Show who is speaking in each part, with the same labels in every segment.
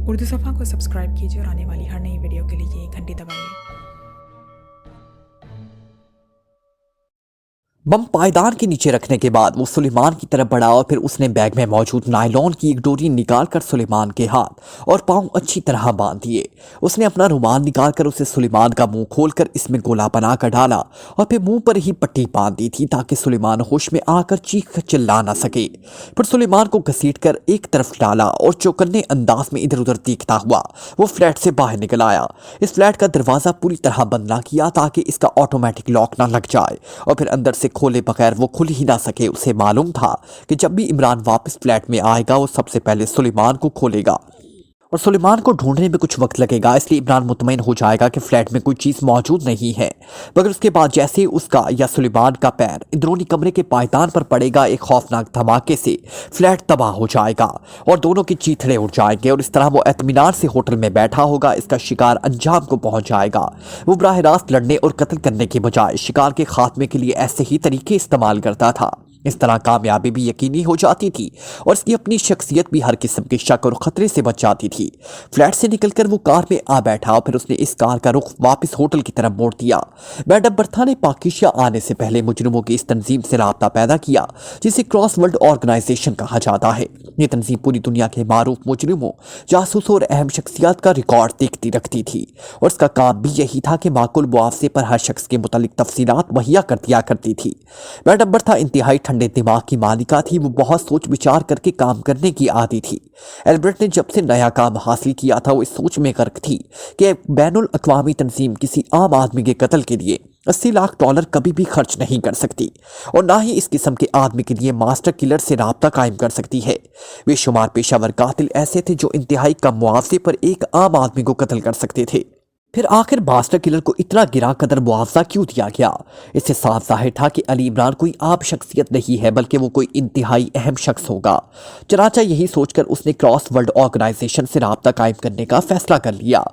Speaker 1: उर्दू सफ़ा को सब्सक्राइब कीजिए और आने वाली हर नई वीडियो के लिए घंटी दबाइए।
Speaker 2: बम पायदान के नीचे रखने के बाद वो सुलेमान की तरफ बढ़ा और फिर उसने बैग में मौजूद नायलॉन की एक डोरी निकालकर सुलेमान के हाथ और पांव अच्छी तरह बांध दिए। उसने अपना रुमाल निकालकर उसे सुलेमान का मुंह खोलकर इसमें गोला बनाकर डाला और फिर मुंह पर ही पट्टी बांध दी थी ताकि सुलेमान होश में आकर चीख चिल्ला ना सके। फिर सुलेमान को घसीटकर एक तरफ डाला और चौकन्ने अंदाज में इधर उधर देखता हुआ वो फ्लैट से बाहर निकल आया। इस फ्लैट का दरवाजा पूरी तरह बंद ना किया ताकि इसका ऑटोमेटिक लॉक ना लग जाए और फिर अंदर से खोले बगैर वो खुल ही ना सके। उसे मालूम था कि जब भी इमरान वापस फ्लैट में आएगा वो सबसे पहले सुलेमान को खोलेगा और सुलेमान को ढूंढने में कुछ वक्त लगेगा, इसलिए इमरान मुतमईन हो जाएगा कि फ्लैट में कोई चीज मौजूद नहीं है। मगर उसके बाद जैसे ही उसका या सुलेमान का पैर अंदरूनी कमरे के पायदान पर पड़ेगा, एक खौफनाक धमाके से फ्लैट तबाह हो जाएगा और दोनों की चीथड़े उड़ जाएंगे और इस तरह वो इत्मीनान से होटल में बैठा होगा। इसका शिकार अंजाम को पहुंच जाएगा। वो बराह रास्त लड़ने और कत्ल करने के बजाय शिकार के खात्मे के लिए ऐसे ही तरीके इस्तेमाल करता था। इस तरह कामयाबी भी यकीनी हो जाती थी और इसकी अपनी शख्सियत भी हर किस्म के शक और खतरे से बच जाती थी। फ्लैट से निकलकर वो कार में आ बैठा और फिर उसने इस कार का रुख वापस होटल की तरफ मोड़ दिया। मैडम बर्था ने पाकिशा आने से पहले मुजरिमों की इस तंजीम से राब्ता पैदा किया जिसे क्रॉस वर्ल्ड ऑर्गेनाइजेशन कहा जाता है। ये तंजीम पूरी दुनिया के मारूफ मुजरिमों, जासूसों और अहम शख्सियात का रिकॉर्ड देखती रखती थी और इसका काम भी यही था कि माकुल मुआवजे पर हर शख्स के मुतालिक तफसीलात मुहैया कर दिया करती थी। मैडम बर्था इंतहाई ठंडे दिमाग की मालिका थी। वो बहुत सोच विचार करके काम करने की आदी थी। एल्बर्ट ने जब से नया काम हासिल किया था वो इस सोच में गर्क थी कि बैनुल अक़वामी तंजीम किसी आम आदमी के कत्ल के लिए 80 लाख डॉलर कभी भी खर्च नहीं कर सकती और ना ही इस किस्म के आदमी के लिए मास्टर किलर से राब्ता कायम कर सकती है। बेशुमार पेशावर कातिल ऐसे थे जो इंतहाई कम मुआवजे पर एक आम आदमी को कत्ल कर सकते थे। फिर आखिर मास्टर किलर को इतना गिरा कदर मुआवजा क्यों दिया गया? इससे साफ जाहिर था कि अली इमरान कोई आम शख्सियत नहीं है बल्कि वो कोई इंतहाई अहम शख्स होगा। चनाचा यही सोचकर उसने क्रॉस वर्ल्ड ऑर्गेनाइजेशन से राब्ता कायम करने का फैसला कर लिया।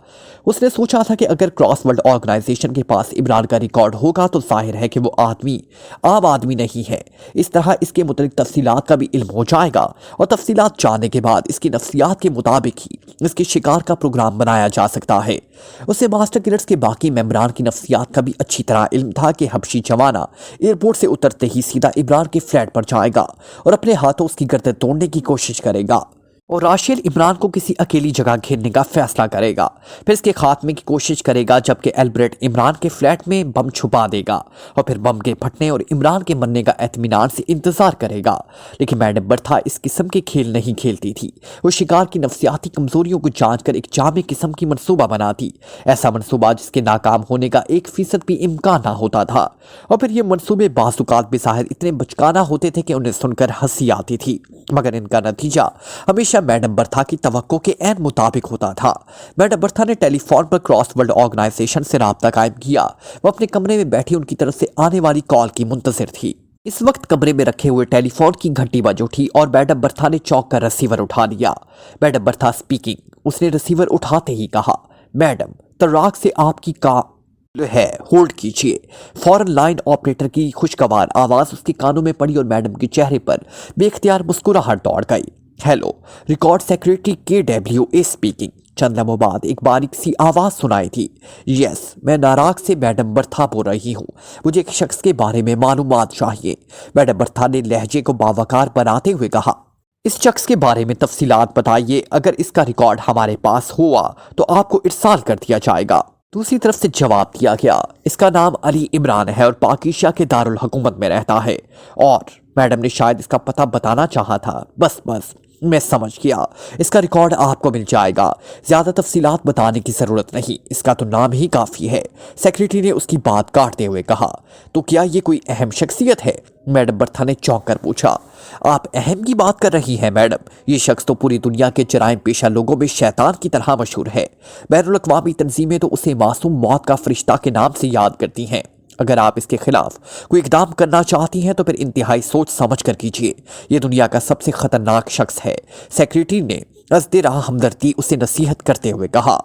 Speaker 2: उसने सोचा था कि अगर क्रॉस वर्ल्ड ऑर्गेनाइजेशन के पास इमरान का रिकॉर्ड होगा तो जाहिर है कि वो आदमी आम आदमी नहीं है। इस तरह इसके मुतल्लिक तफसीलात का भी इल्म हो जाएगा और तफसीलात जानने के बाद इसकी नफ्सियात के मुताबिक ही इसके शिकार का प्रोग्राम बनाया जा सकता है। उसे मास्टर किलर्स के बाकी मेंबरान की नफ्सियात का भी अच्छी तरह इल्म था कि हबशी जवाना एयरपोर्ट से उतरते ही सीधा इमरान के फ्लैट पर जाएगा और अपने हाथों उसकी गर्दन तोड़ने की कोशिश करेगा और राशियल इमरान को किसी अकेली जगह घेरने का फैसला करेगा। फिर इसके खात्मे की कोशिश करेगा जबकि एल्बर्ट इमरान के फ्लैट में बम छुपा देगा और फिर बम के फटने और इमरान के मरने का इत्मीनान से इंतजार करेगा। लेकिन मैडम बर्था इस किस्म के खेल नहीं खेलती थी। वो शिकार की नफ्सियाती कमजोरियों को जानकर एक जामे किस्म की मनसूबा बनाती, ऐसा मनसूबा जिसके नाकाम होने का 1% भी इम्कान ना होता था। और फिर ये मनसूबे बाज़-औक़ात बेज़ाहिर इतने बचकाना होते थे कि उन्हें सुनकर हंसी आती थी, मगर इनका नतीजा हमेशा मैडम बर्था की तवक्को के ऐन मुताबिक होता था। मैडम बर्था ने टेलीफोन पर क्रॉस वर्ल्ड ऑर्गेनाइजेशन से राब्ता कायम किया। वो अपने कमरे में बैठी उनकी तरफ से आने वाली कॉल की मुंतज़िर थी। इस वक्त कमरे में रखे हुए टेलीफोन की घंटी बज उठी और मैडम बर्था ने चौंक कर रिसीवर उठा लिया। Madam Bertha speaking. उसने रिसीवर उठाते ही कहा, मैडम तर्राक से आपकी का है, होल्ड कीजिए। फौरन लाइन ऑपरेटर की खुशगवार आवाज उसके कानों में पड़ी और मैडम के चेहरे पर बेख्तियार मुस्कुराहट दौड़ गई। Hello, record secretary KWA speaking. चंद लम्हों बाद एक बारीक सी आवाज सुनाई थी। यस, मैं नाराग से मैडम बर्था बोल रही हूँ। मुझे एक शख्स के बारे में मालूमात चाहिए। मैडम बर्था ने लहजे को बावकार बनाते हुए कहा, इस शख्स के बारे में तफसीलात बताइए। अगर इसका रिकॉर्ड हमारे पास हुआ तो आपको इरसाल कर दिया जाएगा। दूसरी तरफ से जवाब दिया गया, इसका नाम अली इमरान है और पाकिशा के दारुल हुकूमत में रहता है। और मैडम ने शायद इसका पता बताना चाहा था। बस मैं समझ गया, इसका रिकॉर्ड आपको मिल जाएगा। ज्यादा तफसीलात बताने की जरूरत नहीं, इसका तो नाम ही काफी है। सेक्रेटरी ने उसकी बात काटते हुए कहा, तो क्या ये कोई अहम शख्सियत है? मैडम बर्था ने चौंक कर पूछा। आप अहम की बात कर रही हैं मैडम? ये शख्स तो पूरी दुनिया के जराइम पेशा लोगों में शैतान की तरह मशहूर है। बैनुल अक़वामी तंजीमें तो उसे मासूम मौत का फरिश्ता के नाम से याद करती हैं। अगर आप इसके खिलाफ कोई इकदाम करना चाहती हैं तो फिर इंतहाई सोच समझ कर कीजिए। ये दुनिया का सबसे खतरनाक शख्स है। सेक्रेटरी ने रज़्दे राह हमदर्दी उसे नसीहत करते हुए कहा,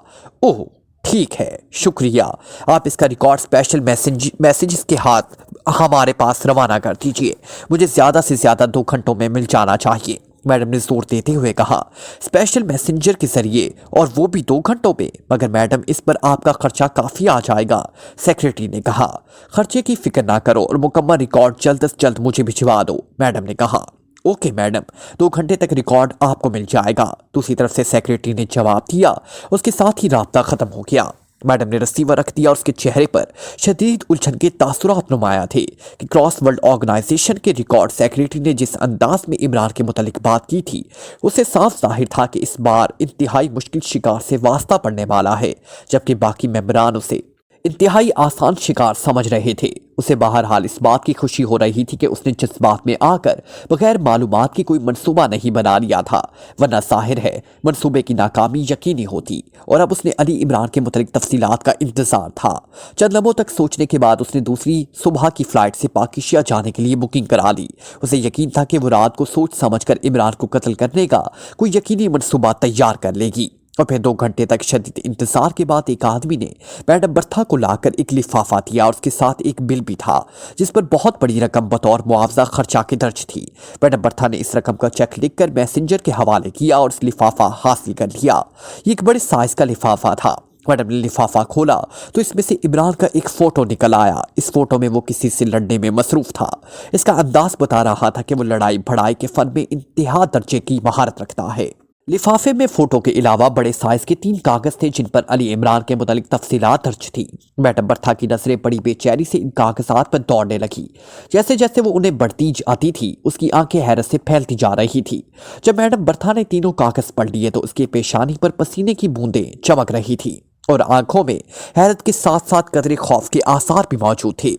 Speaker 2: ओह ठीक है, शुक्रिया। आप इसका रिकॉर्ड स्पेशल मैसेजेस के हाथ हमारे पास रवाना कर दीजिए। मुझे ज़्यादा से ज़्यादा 2 घंटों में मिल जाना चाहिए। मैडम ने जोर देते हुए कहा। स्पेशल मैसेंजर के जरिए, और वो भी 2 घंटों में। मगर मैडम, इस पर आपका खर्चा काफी आ जाएगा, सेक्रेटरी ने कहा। खर्चे की फिक्र ना करो और मुकम्मल रिकॉर्ड जल्द से जल्द मुझे भिजवा दो, मैडम ने कहा। ओके मैडम, 2 घंटे तक रिकॉर्ड आपको मिल जाएगा, दूसरी तरफ से सेक्रेटरी ने जवाब दिया। उसके साथ ही राब्ता खत्म हो गया। मैडम ने रिसीवर रख दिया और उसके चेहरे पर शदीद उलझन के तासुरात नुमाया थे कि क्रॉस वर्ल्ड ऑर्गेनाइजेशन के रिकॉर्ड सेक्रेटरी ने जिस अंदाज में इमरान के मुतालिक बात की थी, उससे साफ जाहिर था कि इस बार इंतहाई मुश्किल शिकार से वास्ता पड़ने वाला है, जबकि बाकी मेंबरान उसे इंतहाई आसान शिकार समझ रहे थे। उसे बहरहाल इस बात की खुशी हो रही थी कि उसने जज्बात में आकर बगैर मालूमात की कोई मंसूबा नहीं बना लिया था, वरना जाहिर है मंसूबे की नाकामी यकीनी होती। और अब उसने अली इमरान के मुतालिक तफसीलात का इंतजार था। चंद लम्हों तक सोचने के बाद उसने दूसरी सुबह की फ्लाइट से पाकिस्तान जाने के लिए बुकिंग करा ली। उसे यकीन था कि वो रात को सोच समझ कर इमरान को कत्ल करने का कोई यकीनी मंसूबा तैयार कर लेगी। और फिर 2 घंटे तक शदीद इंतजार के बाद एक आदमी ने मैडम बर्था को लाकर एक लिफाफा दिया और उसके साथ एक बिल भी था, जिस पर बहुत बड़ी रकम बतौर मुआवजा खर्चा के दर्ज थी। मैडम बर्था ने इस रकम का चेक लिखकर मैसेंजर के हवाले किया और इस लिफाफा हासिल कर लिया। ये एक बड़े साइज का लिफाफा था। मैडम ने लिफाफा खोला तो इसमें से इमरान का एक फोटो निकल आया। इस फोटो में वो किसी से लड़ने में मसरूफ था। इसका अंदाज बता रहा था कि वो लड़ाई भड़ाई के फन में इंतहा दर्जे की महारत रखता है। लिफाफे में फोटो के अलावा बड़े साइज के 3 कागज थे, जिन पर अली इमरान के मुतालिक तफसीलात दर्ज थी। मैडम बर्था की नजरें बड़ी बेचैनी से इन कागजात पर दौड़ने लगी। जैसे जैसे वो उन्हें बढ़ती जाती थी, उसकी आंखें हैरत से फैलती जा रही थी। जब मैडम बर्था ने तीनों कागज पढ़ लिए तो उसकी पेशानी पर पसीने की बूंदें चमक रही थी और आंखों में हैरत के साथ साथ कदरे खौफ के आसार भी मौजूद थे।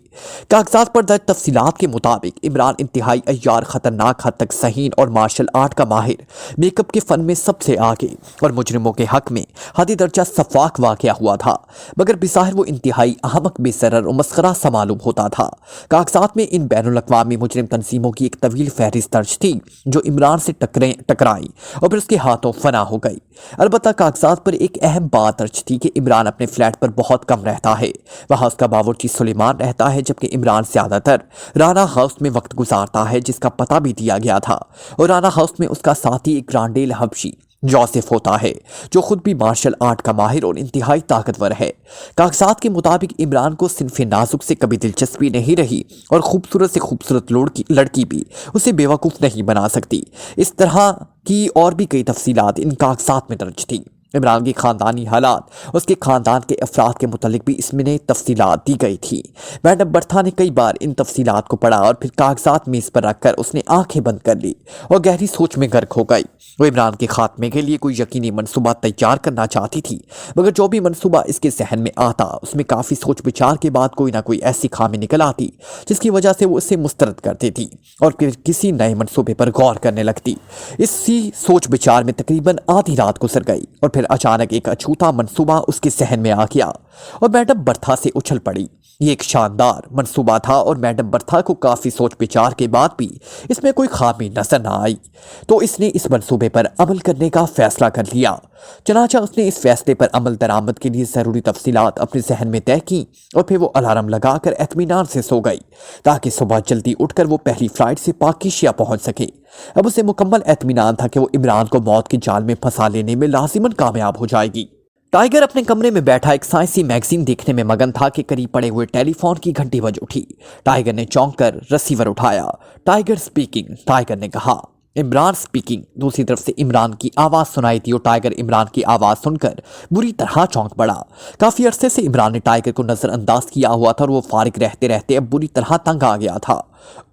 Speaker 2: कागजात पर दर्ज तफसीलात के मुताबिक इमरान इंतहाई अय्यार, खतरनाक हद तक सहीन और मार्शल आर्ट का माहिर, मेकअप के फन में सबसे आगे और मुजरिमों के हक में हदी दर्जा सफाक वाक़या हुआ था। मगर बिज़ाहिर वो इंतहाई अहमक, बेसरर और मस्खरा सा मालूम होता था। कागजात में इन बैनुल-अक़वामी मुजरिम तंजीमों की एक तवील फहरिस्त दर्ज थी जो इमरान से टकराई और फिर उसके हाथों फना हो गई। अलबत्ता कागजात पर एक अहम बात दर्ज थी कि इमरान अपने फ्लैट पर बहुत कम रहता है। वहां उसका बावर्ची सुलेमान रहता है, जबकि इमरान ज्यादातर राना हाउस में वक्त गुजारता है, जिसका पता भी दिया गया था। और राना हाउस में उसका साथी एक ग्रांडेल हबशी जोसेफ होता है, जो खुद भी मार्शल आर्ट का माहिर और इंतहाई ताकतवर है। कागजात के मुताबिक इमरान को सिन्फ नाजुक से कभी दिलचस्पी नहीं रही और खूबसूरत से खूबसूरत लड़की भी उसे बेवकूफ़ नहीं बना सकती। इस तरह की और भी कई तफसीलात इन कागजात में दर्ज थी। इमरान की ख़ानदानी हालात, उसके ख़ानदान के अफराद के मुतालिक भी इसमें तफसीलात दी गई थी। मैडम बर्था ने कई बार इन तफसीलात को पढ़ा और फिर कागजात मेज़ पर रखकर उसने आंखें बंद कर ली और गहरी सोच में गर्क हो गई। वो इमरान के खात्मे के लिए कोई यकीनी मनसूबा तैयार करना चाहती थी, मगर जो भी मनसूबा इसके जहन में आता उसमें काफ़ी सोच विचार के बाद कोई ना कोई ऐसी खामी निकल आती जिसकी वजह से वो उसे मुस्तरद कर देती और फिर किसी नए मनसूबे पर गौर करने लगती। इसी सोच विचार में तकरीबन आधी रात गुजर गई और फिर अचानक एक अछूता मंसूबा उसके जहन में आ गया और मैडम बर्था से उछल पड़ी। ये एक शानदार मंसूबा था और मैडम बर्था को काफ़ी सोच विचार के बाद भी इसमें कोई खामी नजर न आई, तो इसने इस मंसूबे पर अमल करने का फैसला कर लिया। चनाचा उसने इस फैसले पर अमल दरामद के लिए ज़रूरी तफसीलात अपने जहन में तय की और फिर वो अलार्म लगाकर इत्मीनान से सो गई ताकि सुबह जल्दी उठकर वो पहली फ्लाइट से पाकिस्तान पहुंच सके। अब उसे मुकम्मल इत्मीनान था कि वो इमरान को मौत के जाल में फंसा लेने में लाजिमन कामयाब हो जाएगी। टाइगर अपने कमरे में बैठा एक साइंसी मैगजीन देखने में मगन था कि करीब पड़े हुए टेलीफोन की घंटी बज उठी। टाइगर ने चौंक कर रिसीवर उठाया। टाइगर स्पीकिंग, टाइगर ने कहा। इमरान स्पीकिंग। दूसरी तरफ से इमरान की आवाज़ सुनाई दी और टाइगर इमरान की आवाज़ सुनकर बुरी तरह चौंक पड़ा। काफ़ी अरसे से इमरान ने टाइगर को नज़रअंदाज किया हुआ था और वो फारिग रहते रहते अब बुरी तरह तंग आ गया था।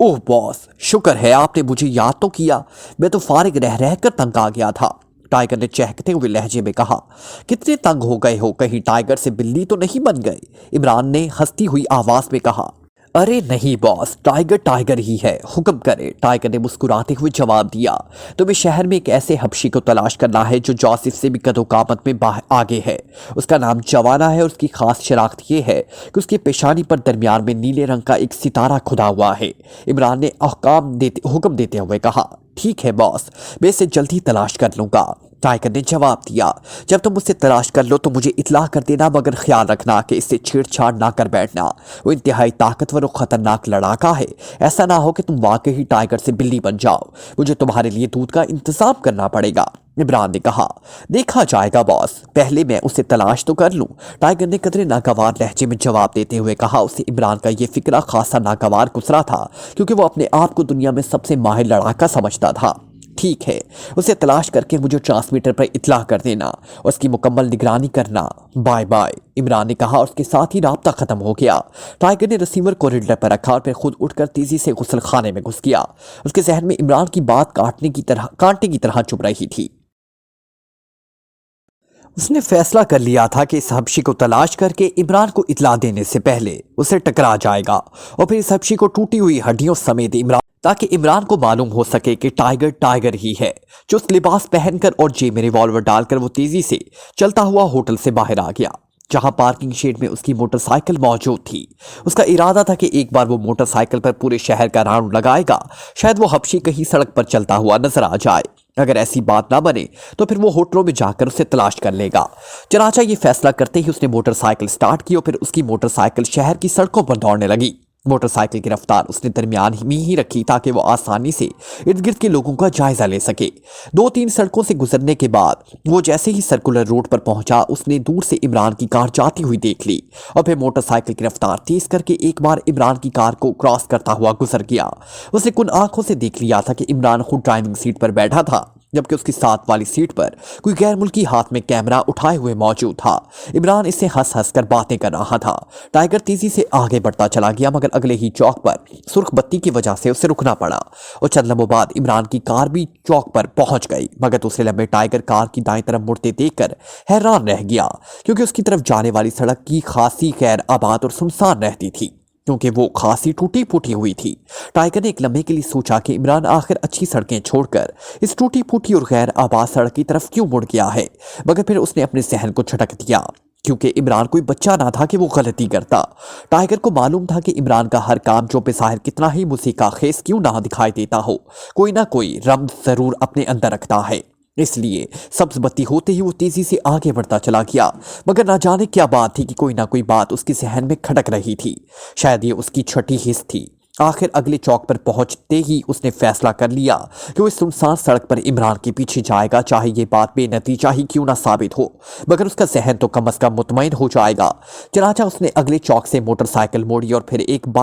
Speaker 2: ओह बॉस, शुक्र है आपने मुझे याद तो किया, मैं तो फारिग रह रह कर तंग आ गया था, टाइगर ने चहकते हुए लहजे में कहा। कितने तंग हो गए हो, कहीं टाइगर से बिल्ली तो नहीं बन गए, इमरान ने हंसती हुई आवाज़ में कहा। अरे नहीं बॉस, टाइगर टाइगर ही है, हुक्म करे, टाइगर ने मुस्कुराते हुए जवाब दिया। तुम्हें शहर में एक ऐसे हबशी को तलाश करना है जो जोसेफ से भी कदोकामत में आगे है। उसका नाम जवाना है और उसकी खास शनाख्त ये है कि उसकी पेशानी पर दरमियान में नीले रंग का एक सितारा खुदा हुआ है। इमरान ने हुक्म देते हुए कहा। ठीक है बॉस, मैं इसे जल्दी तलाश कर लूँगा। टाइगर ने जवाब दिया, जब तुम मुझसे तलाश कर लो तो मुझे इत्तला कर देना, मगर ख्याल रखना कि इससे छेड़छाड़ ना कर बैठना। वो इंतहाई ताकतवर और खतरनाक लड़ाका है। ऐसा ना हो कि तुम वाकई ही टाइगर से बिल्ली बन जाओ। मुझे तुम्हारे लिए दूध का इंतजाम करना पड़ेगा। इमरान ने कहा, देखा जाएगा बॉस, पहले मैं उसे तलाश तो कर लूं। टाइगर ने कदरे नागवार लहजे में जवाब देते हुए कहा। उसे इमरान का ये फिक्रा खासा नागवार गुजरा था, क्योंकि वो अपने आप को दुनिया में सबसे माहिर लड़ाका समझता था। ठीक है, उसे तलाश करके मुझे ट्रांसमीटर पर इत्तला कर देना, उसकी मुकम्मल निगरानी करना। बाय बाय, इमरान ने कहा और उसके साथ ही राब्ता खत्म हो गया। टाइगर ने रिसीवर को रिडर पर रखा और फिर खुद उठकर तेजी से गुस्ल खाने में घुस गया। उसके जहन में इमरान की बात कांटे की तरह चुभ रही थी। उसने फैसला कर लिया था कि इस हबशी को तलाश करके इमरान को इत्तला देने से पहले उसे टकरा जाएगा और फिर इस हबशी को टूटी हुई हड्डियों समेत ताकि इमरान को मालूम हो सके कि टाइगर टाइगर ही है। चुस्त लिबास पहनकर और जेब में रिवॉल्वर डालकर वो तेजी से चलता हुआ होटल से बाहर आ गया, जहां पार्किंग शेड में उसकी मोटरसाइकिल मौजूद थी। उसका इरादा था कि एक बार वो मोटरसाइकिल पर पूरे शहर का राउंड लगाएगा, शायद वो हबशी कहीं सड़क पर चलता हुआ नजर आ जाए। अगर ऐसी बात ना बने तो फिर वो होटलों में जाकर उसे तलाश कर लेगा। चनाचा ये फैसला करते ही उसने मोटरसाइकिल स्टार्ट की और फिर उसकी मोटरसाइकिल शहर की सड़कों पर दौड़ने लगी। मोटरसाइकिल की रफ्तार उसने दरमियान में ही रखी ताकि वो आसानी से इर्द गिर्द के लोगों का जायजा ले सके। 2-3 सड़कों से गुजरने के बाद वो जैसे ही सर्कुलर रोड पर पहुंचा, उसने दूर से इमरान की कार जाती हुई देख ली और फिर मोटरसाइकिल की रफ्तार तेज करके एक बार इमरान की कार को क्रॉस करता हुआ गुजर गया। उसने कुन आंखों से देख लिया था कि इमरान खुद ड्राइविंग सीट पर बैठा था, जबकि उसकी साथ वाली सीट पर कोई गैर मुल्की हाथ में कैमरा उठाए हुए मौजूद था। इमरान इससे हंस हंस कर बातें कर रहा था। टाइगर तेजी से आगे बढ़ता चला गया, मगर अगले ही चौक पर सुर्ख बत्ती की वजह से उसे रुकना पड़ा और चंद लम्हों बाद इमरान की कार भी चौक पर पहुंच गई। मगर दूसरे लम्हे टाइगर कार की दाएं तरफ मुड़ते देखकर हैरान रह गया, क्योंकि उसकी तरफ जाने वाली सड़क की खासी गैर आबाद और सुनसान रहती थी, क्योंकि वो खासी टूटी फूटी हुई थी। टाइगर ने एक लम्हे के लिए सोचा कि इमरान आखिर अच्छी सड़कें छोड़कर इस टूटी फूटी और गैर आबाद सड़क की तरफ क्यों मुड़ गया है। मगर फिर उसने अपने जहन को झटक दिया, क्योंकि इमरान कोई बच्चा ना था कि वो गलती करता। टाइगर को मालूम था कि इमरान का हर काम जो बेज़ाहिर कितना ही मुसीका खेस क्यों ना दिखाई देता हो, कोई ना कोई रमज जरूर अपने अंदर रखता है। इसलिए सब्ज बत्ती होते ही वो तेजी से आगे बढ़ता चला गया, मगर ना जाने क्या बात थी कि कोई ना कोई बात उसके जहन में खटक रही थी। शायद ये उसकी छठी हिस्स थी। आखिर अगले चौक पर पहुंचते ही उसने फैसला कर लिया कि वो इस सुनसान सड़क पर इमरान के पीछे जाएगा, चाहे ये बात बेनतीजा ही क्यों ना साबित हो, मगर उसका जहन तो कम से कम मुतमईन हो जाएगा। चनाचा उसने अगले चौक से मोटरसाइकिल मोड़ी और फिर एक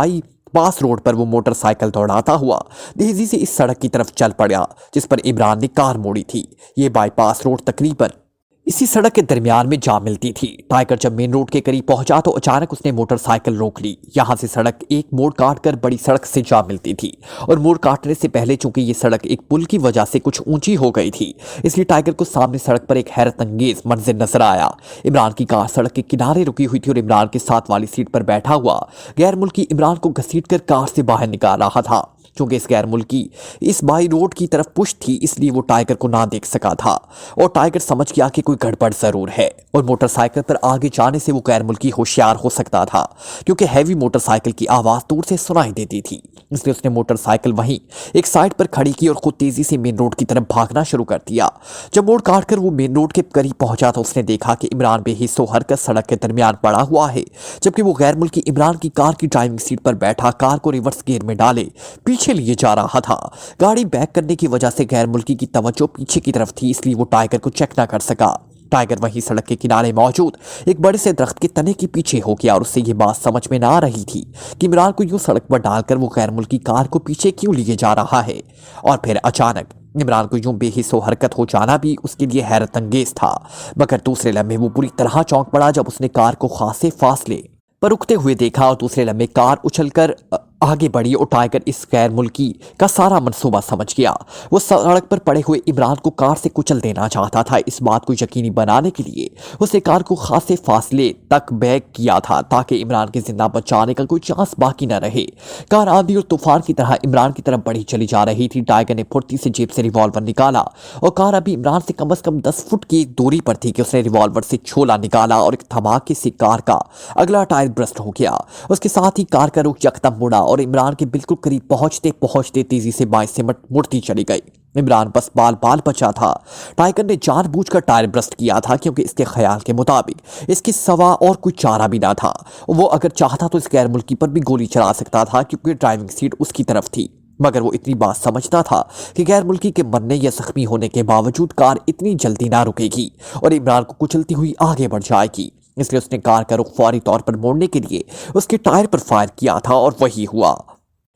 Speaker 2: पास रोड पर वो मोटरसाइकिल दौड़ाता हुआ तेजी से इस सड़क की तरफ चल पड़ा जिस पर इमरान ने कार मोड़ी थी। ये बाईपास रोड तकरीबन इसी सड़क के दरमियान में जा मिलती थी। टाइगर जब मेन रोड के करीब पहुंचा तो अचानक उसने मोटरसाइकिल रोक ली। यहाँ से सड़क एक मोड़ काटकर बड़ी सड़क से जा मिलती थी और मोड़ काटने से पहले चूंकि ये सड़क एक पुल की वजह से कुछ ऊंची हो गई थी, इसलिए टाइगर को सामने सड़क पर एक हैरत अंगेज मंजर नजर आया। इमरान की कार सड़क के किनारे रुकी हुई थी और इमरान के साथ वाली सीट पर बैठा हुआ गैर मुल्की इमरान को घसीटकर कार से बाहर निकाल रहा था। चूंकि इस गैर मुल्की इस बाई रोड की तरफ पुश थी, इसलिए वो टाइगर को ना देख सका था और टाइगर समझ गया कि कोई गड़बड़ जरूर है और मोटरसाइकिल पर आगे जाने से वो गैर मुल्की होशियार हो सकता था, क्योंकि हैवी मोटरसाइकिल की आवाज दूर से सुनाई देती थी। इसलिए उसने मोटरसाइकिल वहीं एक साइड पर खड़ी की और खुद तेजी से मेन रोड की तरफ भागना शुरू कर दिया। जब मोड़ काटकर वो मेन रोड के करीब पहुंचा तो उसने देखा कि इमरान बेहिस्सो हरकत सड़क के दरमियान पड़ा हुआ है, जबकि वो गैर मुल्की इमरान की कार की ड्राइविंग सीट पर बैठा कार को रिवर्स गियर में डाले पीछे लिए जा रहा था। गाड़ी बैक करने की वजह से गैर मुल्की की तवज्जो पीछे की तरफ थी, इसलिए वो टाइगर को चेक ना कर सका। टाइगर वहीं सड़क के किनारे मौजूद एक बड़े से दरख्त के तने के पीछे हो गया और उससे ये बात समझ में ना आ रही थी कि इमरान को यूं सड़क पर डालकर वो गैर मुल्की कार को पीछे क्यों लिए जा रहा है। और फिर अचानक इमरान को यूं बेहिस्सो हरकत हो जाना भी उसके लिए हैरत अंगेज था, मगर दूसरे लम्हे वो पूरी तरह चौंक पड़ा जब उसने कार को खासे फासले पर रुकते हुए देखा और दूसरे लम्हे कार उछलकर आगे बढ़ी और टाइगर इस गैर मुल्की का सारा मंसूबा समझ गया। वो सड़क पर पड़े हुए इमरान को कार से कुचल देना चाहता था। इस बात को यकीनी बनाने के लिए उसने कार को खासे फासले तक बैक किया था ताकि इमरान के जिंदा बचाने का कोई चांस बाकी न रहे। कार आंधी और तूफान की तरह इमरान की तरफ बढ़ी चली जा रही थी। टाइगर ने फुर्ती से जेब से रिवॉल्वर निकाला और कार अभी इमरान से कम 10 फुट की दूरी पर थी कि उसने रिवॉल्वर से छोला निकाला और एक धमाके से कार का अगला टायर ब्रस्ट हो गया। उसके साथ ही कार का रुख यकदम मुड़ा और इमरान के बिल्कुल करीब पहुंचते पहुंचते तेजी से बाएं से मुड़ती चली गई। عمران بس بال بال بچا تھا۔ ٹائیگر نے جان بوجھ کر ٹائر برسٹ کیا تھا کیونکہ اس کے خیال کے مطابق اس کے سوا اور کوئی چارہ بھی نہ تھا۔ وہ اگر چاہتا تو اس غیر ملکی پر بھی گولی چلا سکتا تھا کیونکہ ڈرائیونگ سیٹ اس کی طرف تھی، مگر وہ اتنی بات سمجھتا تھا کہ غیر ملکی کے مرنے یا زخمی ہونے کے باوجود کار اتنی جلدی نہ رکے گی اور عمران کو کچلتی ہوئی آگے بڑھ جائے گی، اس لیے اس نے کار کا رخ فوری طور پر موڑنے کے لیے اس کے ٹائر پر فائر کیا تھا اور وہی ہوا۔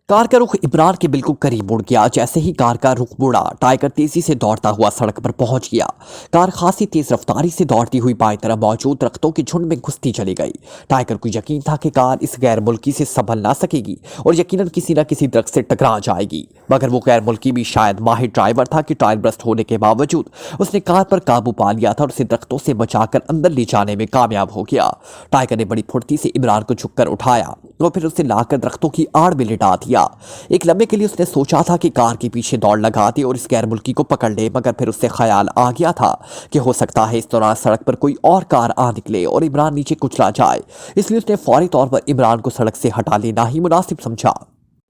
Speaker 2: کار کا رخ عمران کے بالکل قریب مڑ گیا۔ جیسے ہی کار کا رخ مڑا، ٹائیگر تیزی سے دوڑتا ہوا سڑک پر پہنچ گیا۔ کار خاصی تیز رفتاری سے دوڑتی ہوئی بائیں طرف موجود درختوں کے جھنڈ میں گھستی چلی گئی۔ ٹائیگر کو یقین تھا کہ کار اس غیر ملکی سے سنبھل نہ سکے گی اور یقیناً کسی نہ کسی درخت سے ٹکرا جائے گی، مگر وہ غیر ملکی بھی شاید ماہر ڈرائیور تھا کہ ٹائر برسٹ ہونے کے باوجود اس نے کار پر قابو پا لیا تھا اور اسے درختوں سے بچا کر اندر لے جانے میں کامیاب ہو گیا۔ ٹائیگر نے بڑی پھرتی سے عمران کو جھک کر اٹھایا اور پھر اسے لا کر درختوں کی آڑ میں لٹا دیا۔ ایک لمحے کے لیے اس نے سوچا تھا کہ کار کے پیچھے دوڑ لگا دے اور اس غیر ملکی کو پکڑ لے، مگر پھر اس سے خیال آ گیا تھا کہ ہو سکتا ہے اس دوران سڑک پر کوئی اور کار آ نکلے اور عمران نیچے کچلا جائے، اس لیے اس نے فوری طور پر عمران کو سڑک سے ہٹا لینا ہی مناسب سمجھا۔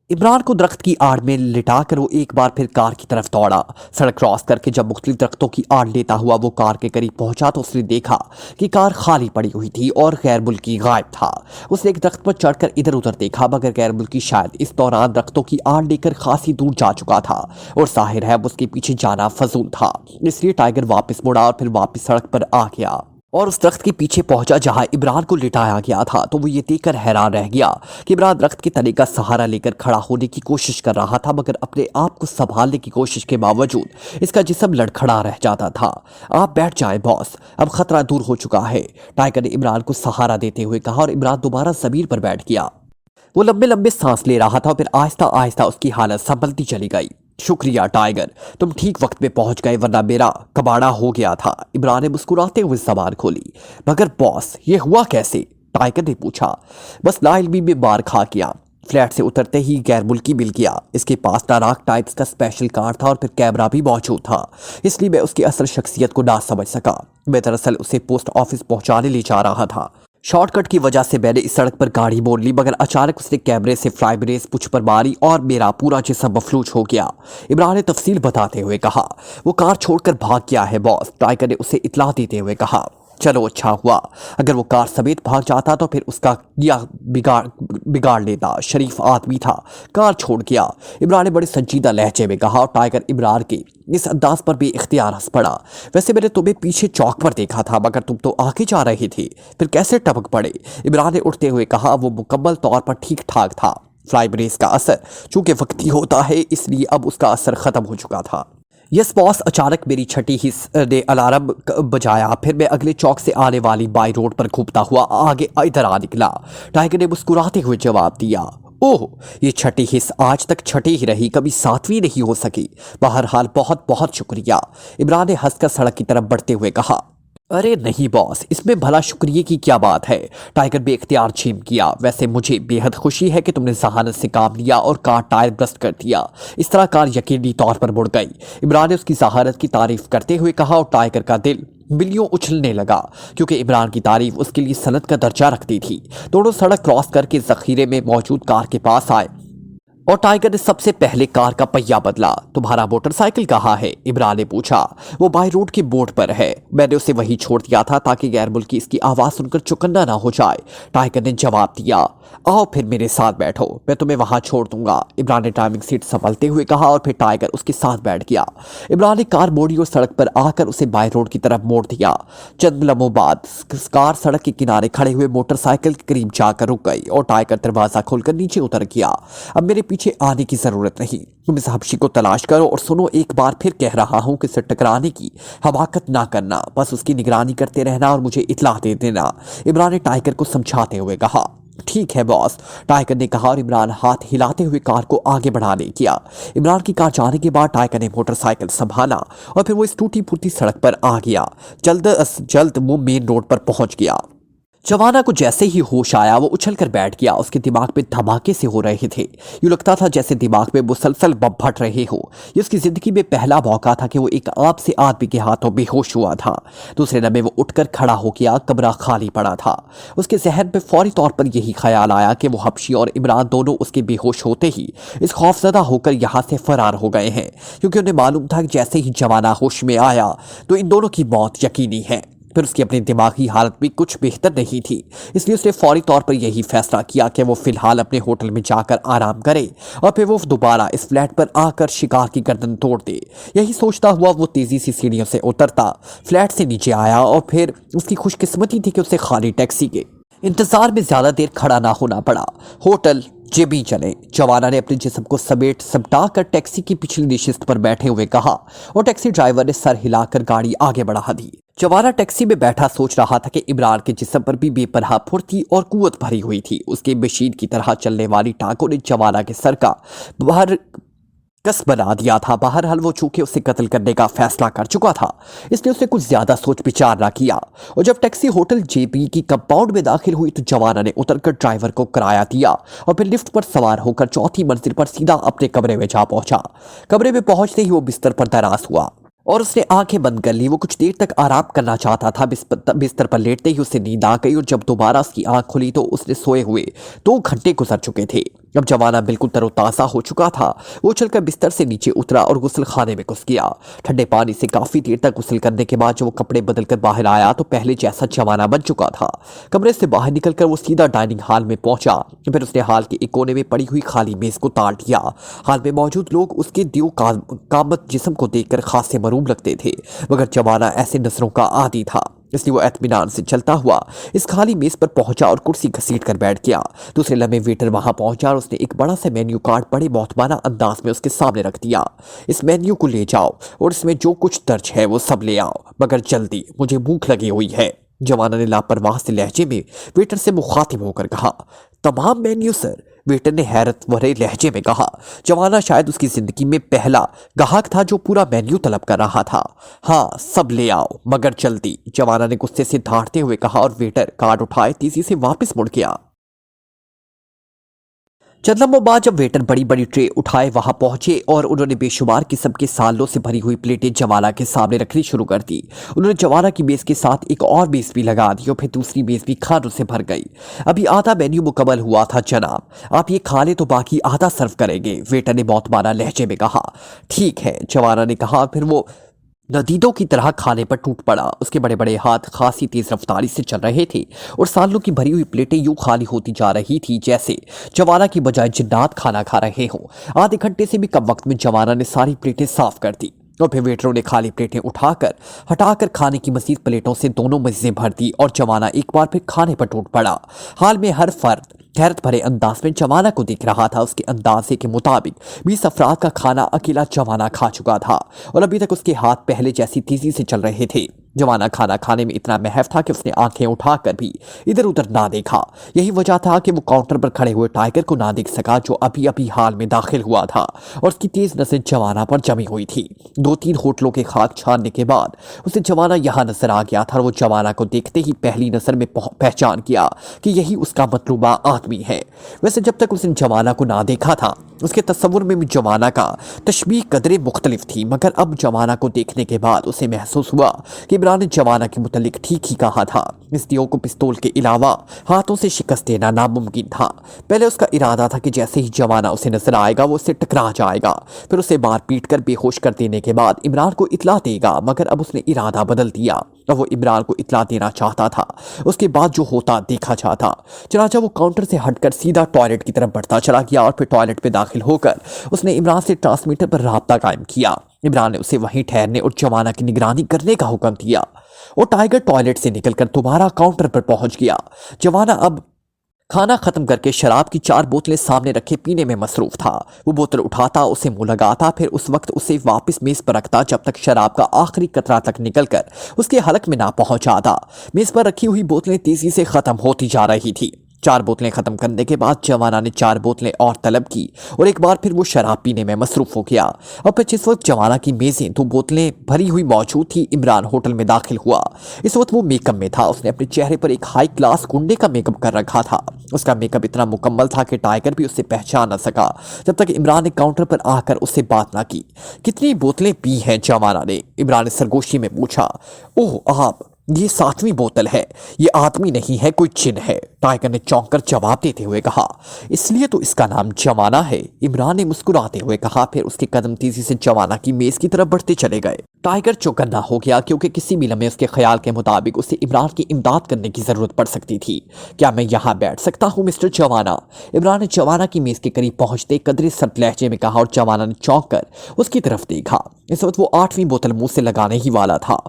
Speaker 2: عمران کو درخت کی آڑ میں لٹا کر وہ ایک بار پھر کار کی طرف دوڑا۔ سڑک کراس کر کے جب مختلف درختوں کی آڑ لیتا ہوا وہ کار کے قریب پہنچا تو اس نے دیکھا کہ کار خالی پڑی ہوئی تھی اور غیر ملکی غائب تھا۔ اس نے ایک درخت پر چڑھ کر ادھر ادھر دیکھا، مگر غیر ملکی شاید اس دوران درختوں کی آڑ لے کر خاصی دور جا چکا تھا اور ظاہر ہے اس کے پیچھے جانا فضول تھا، اس لیے ٹائیگر واپس مڑا اور پھر واپس سڑک پر آ گیا اور اس درخت کے پیچھے پہنچا جہاں عمران کو لٹایا گیا تھا۔ تو وہ یہ دیکھ کر حیران رہ گیا کہ عمران درخت کے تنے کا سہارا لے کر کھڑا ہونے کی کوشش کر رہا تھا، مگر اپنے آپ کو سنبھالنے کی کوشش کے باوجود اس کا جسم لڑکھڑا رہ جاتا تھا۔ آپ بیٹھ جائیں باس، اب خطرہ دور ہو چکا ہے، ٹائیگر نے عمران کو سہارا دیتے ہوئے کہا اور عمران دوبارہ زمین پر بیٹھ گیا۔ وہ لمبے لمبے سانس لے رہا تھا اور پھر آہستہ آہستہ اس کی حالت سنبھلتی چلی گئی۔ شکریہ ٹائیگر، تم ٹھیک وقت پہ پہنچ گئے ورنہ میرا کباڑا ہو گیا تھا، عمران نے مسکراتے ہوئے زبان کھولی۔ مگر باس یہ ہوا کیسے؟ ٹائیگر نے پوچھا۔ بس لا علمی میں مار کھا گیا۔ فلیٹ سے اترتے ہی غیر ملکی مل گیا، اس کے پاس ڈاراک ٹائپس کا اسپیشل کار تھا اور پھر کیمرہ بھی موجود تھا، اس لیے میں اس کی اصل شخصیت کو نہ سمجھ سکا۔ میں دراصل اسے پوسٹ آفس پہنچانے لے جا رہا تھا۔ شارٹ کٹ کی وجہ سے میں نے اس سڑک پر گاڑی موڑ لی، مگر اچانک اس نے کیمرے سے فلائی بریز پچھ پر ماری اور میرا پورا جسم مفلوج ہو گیا، عمران نے تفصیل بتاتے ہوئے کہا۔ وہ کار چھوڑ کر بھاگ گیا ہے باس، ٹائیگر نے اسے اطلاع دیتے ہوئے کہا۔ چلو اچھا ہوا، اگر وہ کار سمیت بھاگ جاتا تو پھر اس کا کیا بگاڑ لیتا، شریف آدمی تھا، کار چھوڑ گیا، عمران نے بڑے سنجیدہ لہجے میں کہا اور ٹائیگر عمران کے اس انداز پر بھی اختیار ہنس پڑا۔ ویسے میں نے تمہیں پیچھے چوک پر دیکھا تھا مگر تم تو آگے جا رہے تھے، پھر کیسے ٹپک پڑے؟ عمران نے اٹھتے ہوئے کہا۔ وہ مکمل طور پر ٹھیک ٹھاک تھا، فلائی بریز کا اثر چونکہ وقتی ہوتا ہے اس لیے اب اس کا اثر ختم ہو چکا تھا۔ یس باس، اچانک میری چھٹی حص نے الارم بجایا، پھر میں اگلے چوک سے آنے والی بائی روڈ پر گھومتا ہوا آگے ادھر آ نکلا، ٹائیگر نے مسکراتے ہوئے جواب دیا۔ اوہ، یہ چھٹی حص آج تک چھٹی ہی رہی، کبھی ساتویں نہیں ہو سکی، بہرحال بہت بہت شکریہ، عمران نے ہنس کر سڑک کی طرف بڑھتے ہوئے کہا۔ ارے نہیں باس، اس میں بھلا شکریہ کی کیا بات ہے، ٹائیگر بے اختیار چھیم کیا۔ ویسے مجھے بے حد خوشی ہے کہ تم نے ذہانت سے کام لیا اور کار ٹائر برسٹ کر دیا، اس طرح کار یقینی طور پر مڑ گئی، عمران نے اس کی ذہانت کی تعریف کرتے ہوئے کہا اور ٹائیگر کا دل بلیوں اچھلنے لگا کیونکہ عمران کی تعریف اس کے لیے سند کا درجہ رکھتی تھی۔ دونوں سڑک کراس کر کے ذخیرے میں موجود کار کے پاس آئے اور ٹائیگر نے سب سے پہلے کار کا پہیہ بدلا۔ تمہارا موٹر سائیکل کہاں ہے؟ عمران نے پوچھا۔ وہ بائی روڈ کے بورڈ پر ہے، میں نے اسے وہیں چھوڑ دیا تھا تاکہ غیر ملکی اس کی آواز سن کر چوکنا نہ ہو جائے، ٹائیگر نے جواب دیا۔ آؤ پھر میرے ساتھ بیٹھو، میں تمہیں وہاں چھوڑ دوں گا، عمران نے ڈرائیونگ سیٹ سنبھالتے ہوئے کہا اور پھر ٹائیگر اس کے ساتھ بیٹھ گیا۔ عمران نے کار موڑی اور سڑک پر آ کر اسے بائی روڈ کی طرف موڑ دیا۔ چند لمحوں بعد کار سڑک کے کنارے کھڑے ہوئے موٹر سائیکل کے قریب جا کر رک گئی اور ٹائیگر دروازہ کھول کر نیچے اتر گیا۔ اب میرے پیچھے آنے کی ضرورت نہیں، تم اس حبشی کو تلاش کرو اور سنو، ایک بار پھر کہہ رہا ہوں کہ اسے ٹکرانے کی حماقت نہ کرنا، بس اس کی نگرانی کرتے رہنا اور مجھے اطلاع دے دینا، عمران نے ٹائیگر کو سمجھاتے ہوئے کہا۔ ٹھیک ہے باس، ٹائیگر نے کہا اور عمران ہاتھ ہلاتے ہوئے کار کو آگے بڑھانے کیا۔ عمران کی کار جانے کے بعد ٹائیگر نے موٹر سائیکل سنبھالا اور پھر وہ اس ٹوٹی پھوٹی سڑک پر آ گیا۔ جلد از جلد وہ مین روڈ پر پہنچ گیا۔ जवाना को जैसे ही होश आया वो उछल कर बैठ गया। उसके दिमाग में धमाके से हो रहे थे। यूं लगता था जैसे दिमाग में मुसलसल बम फट रहे हो। ये उसकी जिंदगी में पहला मौका था कि वो एक आम से आदमी के हाथों बेहोश हुआ था। दूसरे लम्हे वो उठकर खड़ा हो गया। कमरा खाली पड़ा था। उसके जहन में फौरी तौर पर यही ख्याल आया कि वो हबशी और इमरान दोनों उसके बेहोश होते ही इस खौफजदा होकर यहाँ से फरार हो गए हैं, क्योंकि उन्हें मालूम था कि जैसे ही जवाना होश में आया तो इन दोनों की मौत यकीनी है। फिर उसकी अपनी दिमागी हालत भी कुछ बेहतर नहीं थी, इसलिए उसने फौरी तौर पर यही फैसला किया कि वो फिलहाल अपने होटल में जाकर आराम करे और फिर वो दोबारा इस फ्लैट पर आकर शिकार की गर्दन तोड़ दे। यही सोचता हुआ वो तेजी से सीढ़ियों से उतरता फ्लैट से नीचे आया और फिर उसकी खुशकिस्मती थी कि उसे खाली टैक्सी के इंतजार में ज्यादा देर खड़ा ना होना पड़ा। होटल जेबी चले। जवाना ने अपने जिस्म को समटा कर टैक्सी की पिछली नशिस्त पर बैठे हुए कहा और टैक्सी ड्राइवर ने सर हिलाकर गाड़ी आगे बढ़ा दी। जवाना टैक्सी में बैठा सोच रहा था कि इमरान के जिस्म पर भी बेपरवाह फुर्ती और कुव्वत भरी हुई थी। उसके मशीन की तरह चलने वाली टांगों ने जवाना के सर का बाहर कस बना दिया था। बहरहाल वो चूंकि उसे कत्ल करने का फैसला कर चुका था, इसलिए उसने कुछ ज्यादा सोच विचार ना किया। और जब टैक्सी होटल जेबी की कंपाउंड में दाखिल हुई तो जवाना ने उतरकर ड्राइवर को किराया दिया और फिर लिफ्ट पर सवार होकर चौथी मंजिल पर सीधा अपने कमरे में जा पहुंचा। कमरे में पहुंचते ही वो बिस्तर पर दराज हुआ और उसने आंखें बंद कर ली। वो कुछ देर तक आराम करना चाहता था। बिस्तर पर लेटते ही उसे नींद आ गई और जब दोबारा उसकी आंख खुली तो उसने सोए हुए 2 घंटे गुजर चुके थे। अब जवाना बिल्कुल तरोताज़ा हो चुका था। वो चलकर बिस्तर से नीचे उतरा और गुस्ल खाने में घुस गया। ठंडे पानी से काफी देर तक गुस्ल करने के बाद जब वो कपड़े बदलकर बाहर आया तो पहले जैसा जवाना बन चुका था। कमरे से बाहर निकलकर वो सीधा डाइनिंग हॉल में पहुंचा। फिर उसने हॉल के एक कोने में पड़ी हुई खाली मेज को ताड़ दिया। हॉल में मौजूद लोग उसके दियो कामत जिस्म को देखकर खासे मरूम लगते थे, मगर जवाना ऐसे नजरों का आदी था, इसलिए वो एतमीनान से चलता हुआ इस खाली मेज पर पहुंचा और कुर्सी घसीट कर बैठ गया। दूसरे लम्हे वेटर वहां पहुंचा और उसने एक बड़ा सा मेन्यू कार्ड बड़े मोहतबाना अंदाज में उसके सामने रख दिया। इस मेन्यू को ले जाओ और इसमें जो कुछ दर्ज है वो सब ले आओ, मगर जल्दी, मुझे भूख लगी हुई है। जवाना ने लापरवाह से लहजे में वेटर से मुखातिब होकर कहा। तमाम मेन्यू सर, वेटर ने हैरत भरे लहजे में कहा। जवाना शायद उसकी जिंदगी में पहला गाहक था जो पूरा मेन्यू तलब कर रहा था। हाँ, सब ले आओ, मगर जल्दी, जवाना ने गुस्से से धाड़ते हुए कहा और वेटर कार्ड उठाए तेजी से वापस मुड़ गया। चंद लम्हों बाद जब वेटर बड़ी बड़ी ट्रे उठाए वहां पहुंचे और उन्होंने बेशुमार किस्म के सालों से भरी हुई प्लेटें जवाना के सामने रखनी शुरू कर दी। उन्होंने जवाना की मेज के साथ एक और मेज भी लगा दी और फिर दूसरी मेज भी खानों से भर गई। अभी आधा मेन्यू मुकम्मल हुआ था जनाब, आप ये खा ले तो बाकी आधा सर्व करेंगे, वेटर ने मौतबाना लहजे में कहा। ठीक है, जवाना ने कहा। फिर वो नदीदों की तरह खाने पर टूट पड़ा। उसके बड़े बड़े हाथ खासी तेज रफ्तारी से चल रहे थे और सालों की भरी हुई प्लेटें यूं खाली होती जा रही थी जैसे जवाना की बजाय जिन्नात खाना खा रहे हों। आधे घंटे से भी कम वक्त में जवाना ने सारी प्लेटें साफ कर दी और फिर वेटरों ने खाली प्लेटें हटाकर खाने की मजीद प्लेटों से दोनों मेजें भर दी और जवाना एक बार फिर खाने पर टूट पड़ा। हाल में हर फर्द हैरत भरे अंदाज में जवाना को देख रहा था। उसके अंदाजे के मुताबिक 20 अफराद का खाना अकेला जवाना खा चुका था और अभी तक उसके हाथ पहले जैसी तेजी से चल रहे थे। जवाना खाना खाने में इतना महफ था कि उसने आंखें उठाकर भी इधर उधर ना देखा। यही वजह था कि वो काउंटर पर खड़े हुए टाइगर को ना देख सका जो अभी अभी हाल में दाखिल हुआ था और उसकी तेज नजर जवाना पर जमी हुई थी। 2-3 होटलों के खाक छानने के बाद उसे जवाना यहाँ नजर आ गया था और वो जवाना को देखते ही पहली नजर में पहचान किया कि यही उसका मतलूबा आदमी है। वैसे जब तक उसने जवाना को ना देखा था उसके तस्वुर में भी जवाना का तशबीह कदरे मुख्तलिफ थी, मगर अब जवाना को देखने के बाद उसे महसूस हुआ कि इमरान ने जवाना के मुतल्लिक ठीक ही कहा था। इस दियो को पिस्तौल के अलावा हाथों से शिकस्त देना नामुमकिन था। पहले उसका इरादा था कि जैसे ही जवाना उसे नजर आएगा वो उससे टकरा जाएगा, फिर उसे मार पीट कर बेहोश कर देने के बाद इमरान को इतला देगा, मगर अब उसने इरादा बदल दिया और वो इमरान को इतला देना चाहता था। उसके बाद जो होता देखा चाहता। चनाचा वो काउंटर से हटकर सीधा टॉयलेट की तरफ बढ़ता चला गया और फिर टॉयलेट में दाखिल होकर उसने इमरान से ट्रांसमीटर पर राब्ता कायम किया। इमरान ने उसे वहीं ठहरने और जवाना की निगरानी करने का हुक्म दिया और टाइगर टॉयलेट से निकलकर दोबारा काउंटर पर पहुंच गया। जवाना अब खाना खत्म करके शराब की 4 बोतलें सामने रखे पीने में मसरूफ था। वो बोतल उठाता, उसे मुंह लगाता, फिर उस वक्त उसे वापस मेज पर रखता जब तक शराब का आखिरी कतरा तक निकलकर उसके हलक में ना पहुंच जाता। मेज पर रखी हुई बोतलें तेजी से खत्म होती जा रही थी। 4 बोतलें खत्म करने के बाद जवाना ने 4 बोतलें और तलब की और एक बार फिर वो शराब पीने में मसरूफ हो गया। अब फिर जिस वक्त जवाना की मेजें 2 बोतलें भरी हुई मौजूद थी, इमरान होटल में दाखिल हुआ। इस वक्त वो मेकअप में था। उसने अपने चेहरे पर एक हाई क्लास गुंडे का मेकअप कर रखा था। उसका मेकअप इतना मुकम्मल था कि टाइगर भी उससे पहचान न सका जब तक इमरान ने काउंटर पर आकर उससे बात ना की। कितनी बोतलें पी हैं जवाना ने? इमरान ने सरगोशी में पूछा। ओह आप, ये 7वीं बोतल है। ये आदमी नहीं है, कोई चिन्ह है, टाइगर ने चौंक कर जवाब देते हुए कहा। इसलिए तो इसका नाम जवाना है, इमरान ने मुस्कुराते हुए कहा। फिर उसके कदम तेजी से जवाना की मेज की तरफ बढ़ते चले गए। टाइगर चौकन्ना हो गया क्योंकि किसी भी लम्हे उसके ख्याल के मुताबिक उसे इमरान की इमदाद करने की जरूरत पड़ सकती थी। क्या मैं यहाँ बैठ सकता हूँ मिस्टर जवाना? इमरान ने जवाना की मेज के करीब पहुंचते कदरे सख्त लहजे में कहा और जवाना ने चौंक कर उसकी तरफ देखा। इस वक्त वो 8वीं बोतल मुंह से लगाने ही वाला था।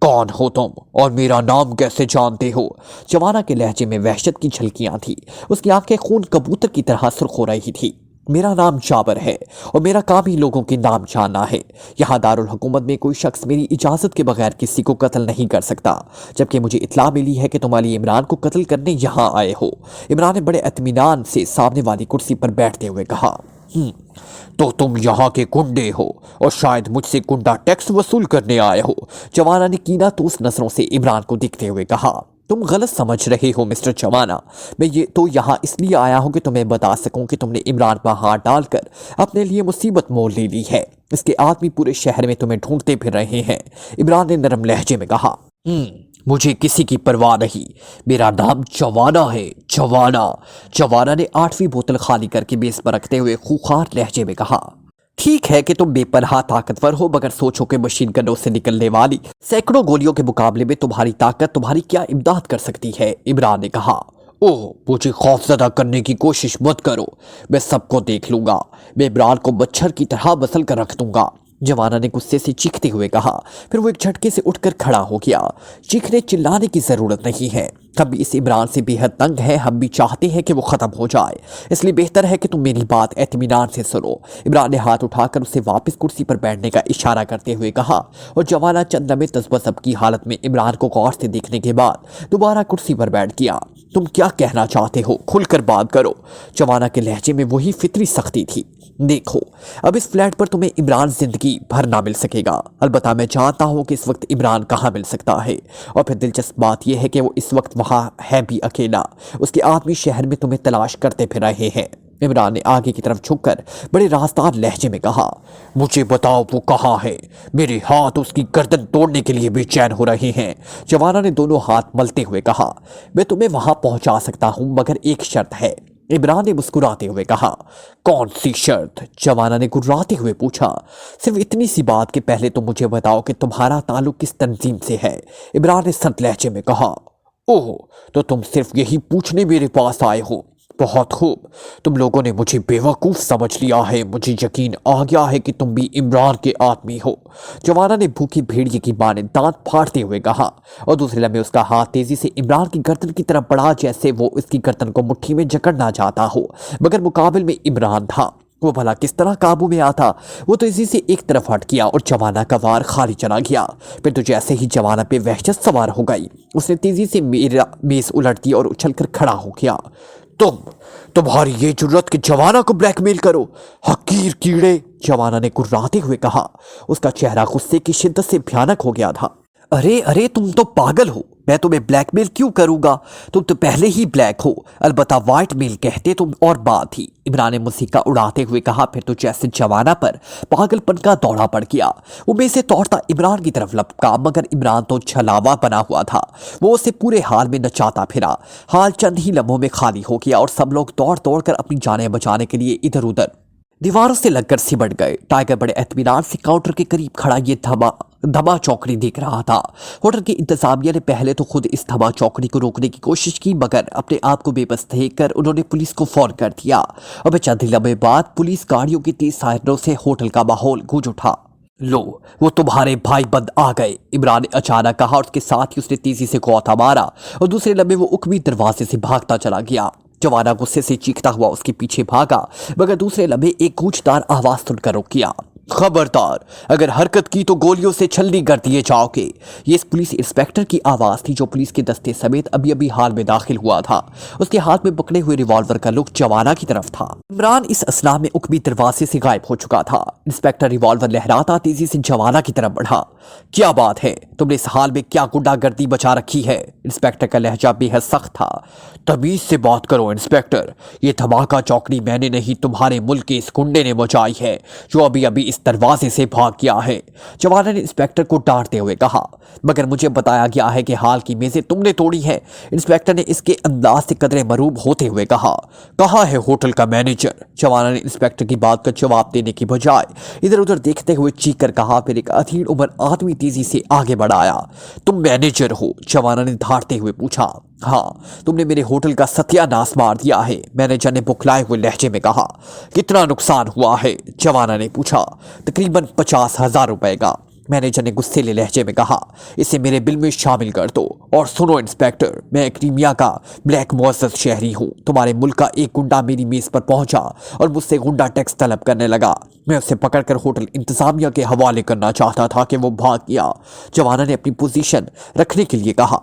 Speaker 2: कौन हो तुम और मेरा नाम कैसे जानते हो? जवाना के लहजे में वहशत की झलकियां थी। उसकी आंखें खून कबूतर की तरह सुर्ख हो रही थी। मेरा नाम जाबर है और मेरा काम ही लोगों के नाम जानना है। यहाँ दारुल हुकूमत में कोई शख्स मेरी इजाज़त के बगैर किसी को कत्ल नहीं कर सकता, जबकि मुझे इत्तला मिली है कि तुम अली इमरान को कत्ल करने यहाँ आए हो। इमरान ने बड़े इत्मीनान से सामने वाली कुर्सी पर बैठते हुए कहा। तो तुम यहाँ के गुंडे हो और शायद मुझसे गुंडा टैक्स वसूल करने आए हो। जवाना ने कीनातूस नजरों से इमरान को देखते हुए कहा। तुम गलत समझ रहे हो मिस्टर जवाना। मैं ये तो यहाँ इसलिए आया हूँ कि तुम्हें बता सकूं कि तुमने इमरान पर हाथ डालकर अपने लिए मुसीबत मोल ले ली है। इसके आदमी पूरे शहर में तुम्हें ढूंढते फिर रहे हैं। इमरान ने नरम लहजे में कहा। मुझे किसी की परवाह नहीं, मेरा नाम जवाना है, जवाना। जवाना ने 8वीं बोतल खाली करके मेज पर रखते हुए खूंखार लहजे में कहा। ठीक है कि तुम बेपरवाह ताकतवर हो, मगर सोचो कि मशीन गनों से निकलने वाली सैकड़ों गोलियों के मुकाबले में तुम्हारी ताकत तुम्हारी क्या इमदाद कर सकती है। इमरान ने कहा। ओह, मुझे खौफजदा करने की कोशिश मत करो, मैं सबको देख लूंगा। मैं इमरान को मच्छर की तरह बसल कर रख दूंगा। जवाना ने गुस्से से चीखते हुए कहा। फिर वो एक झटके से उठकर खड़ा हो गया। चीखने चिल्लाने की जरूरत नहीं है, हम भी इस इमरान से बेहद तंग है। हम भी चाहते हैं कि वो खत्म हो जाए, इसलिए बेहतर है कि तुम मेरी बात एतमीनान से सुनो। इमरान ने हाथ उठाकर उसे वापस कुर्सी पर बैठने का इशारा करते हुए कहा और जवाना चंद लम्हे तज़ब्ज़ुब की हालत में इमरान को गौर से देखने के बाद दोबारा कुर्सी पर बैठ गया। तुम क्या कहना चाहते हो? खुलकर बात करो। जवाना के लहजे में वही फितरी सख्ती थी। देखो, अब इस फ्लैट पर तुम्हें इमरान जिंदगी भर ना मिल सकेगा। अलबत्ता मैं जानता हूँ कि इस वक्त इमरान कहाँ मिल सकता है, और फिर दिलचस्प बात यह है कि वो इस वक्त वहाँ है भी अकेला। उसके आदमी शहर में तुम्हें तलाश करते फिर रहे हैं। इमरान ने आगे की तरफ झुककर बड़े राजदार लहजे में कहा। मुझे बताओ वो कहाँ है? मेरे हाथ उसकी गर्दन तोड़ने के लिए बेचैन हो रहे हैं। जवाना ने दोनों हाथ मलते हुए कहा। मैं तुम्हें वहां पहुंचा सकता हूं, मगर एक शर्त है। इमरान ने मुस्कुराते हुए कहा। कौन सी शर्त? जवाना ने गुर्राते हुए पूछा। सिर्फ इतनी सी बात कि पहले तो मुझे बताओ कि तुम्हारा ताल्लुक किस तंजीम से है। इमरान ने संत लहजे में कहा। ओह, तो तुम सिर्फ यही पूछने मेरे पास आए हो? बहुत खूब, तुम लोगों ने मुझे बेवकूफ़ समझ लिया है। मुझे यकीन आ गया है कि तुम भी इमरान के आदमी हो। जवाना ने भूखी भेड़िए की माने दांत फाड़ते हुए कहा, और दूसरे लम्हे उसका हाथ तेजी से इमरान की गर्दन की तरफ बढ़ा, जैसे वो इसकी गर्दन को मुट्ठी में जकड़ना चाहता हो, मगर मुकाबले में इमरान था। वो भला किस तरह काबू में आता? वो तो इसी से एक तरफ हट गया और जवाना का वार खाली चला गया। फिर तो जैसे ही जवाना पे वहशत सवार हो गई, उसने तेजी से मेरा मेज उलट दी और उछलकर खड़ा हो गया। तुम्हारी ये जुर्रत कि जवाना को ब्लैकमेल करो, हकीर कीड़े! जवाना ने गुर्राते हुए कहा। उसका चेहरा गुस्से की शिद्दत से भयानक हो गया था। अरे तुम तो पागल हो, मैं तुम्हें ब्लैकमेल क्यों करूंगा? तुम तो पहले ही ब्लैक हो, अलबत्ता व्हाइट मेल कहते तुम और बात थी। इमरान ने मुसीका उड़ाते हुए कहा। फिर तो जैसे जवाना पर पागलपन का दौड़ा पड़ गया। वो में से दौड़ता इमरान की तरफ लपका, मगर इमरान तो छलावा बना हुआ था। वो उसे पूरे हाल में नचाता फिरा। हाल चंद ही लम्हों में खाली हो गया और सब लोग दौड़ दौड़ कर अपनी जानें बचाने के लिए इधर उधर दीवारों से लगकर सिमट गए। टाइगर बड़े एतमीनान से काउंटर के करीब खड़ा ये धमा चौकड़ी देख रहा था। होटल की इंतजामिया ने पहले तो खुद इस धमा चौकड़ी को रोकने की कोशिश की, मगर अपने आप को बेबस देखकर उन्होंने पुलिस को फोन कर दिया। और चंद ही लम्हे बाद पुलिस गाड़ियों की तेज सायरनों से होटल का माहौल गूंज उठा। लो, वो तुम्हारे भाई बंद आ गए, इमरान ने अचानक कहा, और उसके साथ ही उसने तेजी से गौथा मारा और दूसरे लम्हे वो उकमी दरवाजे से भागता चला गया। जवाना गुस्से से चीखता हुआ उसके पीछे भागा, मगर दूसरे लम्हे एक गूंजदार आवाज सुनकर रुक गया। खबरदार, अगर हरकत की तो गोलियों से छलनी कर दिए जाओगे। ये इस पुलिस इंस्पेक्टर की आवाज थी जो पुलिस के दस्ते समेत अभी अभी हाल में दाखिल हुआ था। उसके हाथ में पकड़े हुए रिवॉल्वर का रुख जवाना की तरफ था। इमरान इस असना में उकबी दरवाजे से गायब हो चुका था। इंस्पेक्टर रिवॉल्वर लहराता तेजी से जवाना की तरफ बढ़ा। क्या बात है, तुमने इस हाल में क्या गुंडागर्दी बचा रखी है? इंस्पेक्टर का लहजा बेहद सख्त था। तमीज से बात करो इंस्पेक्टर, ये धमाका चौकड़ी मैंने नहीं, तुम्हारे मुल्क के इस गुंडे ने मचाई है जो अभी अभी इस दरवाजे से भाग गया है। जवान ने इंस्पेक्टर को डांटते हुए कहा। मगर मुझे बताया गया है कि हाल की मेजें तुमने तोड़ी हैं। इंस्पेक्टर ने इसके अंदाज से कदरे मरूब होते हुए कहा। कहा है होटल का मैनेजर? जवान ने इंस्पेक्टर की बात का जवाब देने की बजाय इधर उधर देखते हुए चीख कर कहा। फिर एक अधीर उम्र आदमी तेजी से आगे बढ़ाया। तुम मैनेजर हो? जवान ने धारते हुए पूछा। हाँ, तुमने मेरे होटल का सत्यानाश मार दिया है, मैनेजर ने बुखलाए हुए लहजे में कहा। कितना नुकसान हुआ है? जवान ने पूछा। तकरीबन 50,000 रुपए का, मैनेजर ने गुस्सेले लहजे में कहा। इसे मेरे बिल में शामिल कर दो। और सुनो इंस्पेक्टर, मैं क्रीमिया का ब्लैक मुअज़्ज़ज़ शहरी हूँ। तुम्हारे मुल्क का एक गुंडा मेरी मेज पर पहुंचा और मुझसे गुंडा टैक्स तलब करने लगा। मैं उसे पकड़कर होटल इंतजामिया के हवाले करना चाहता था कि वो भाग गया। जवाना ने अपनी पोजीशन रखने के लिए कहा।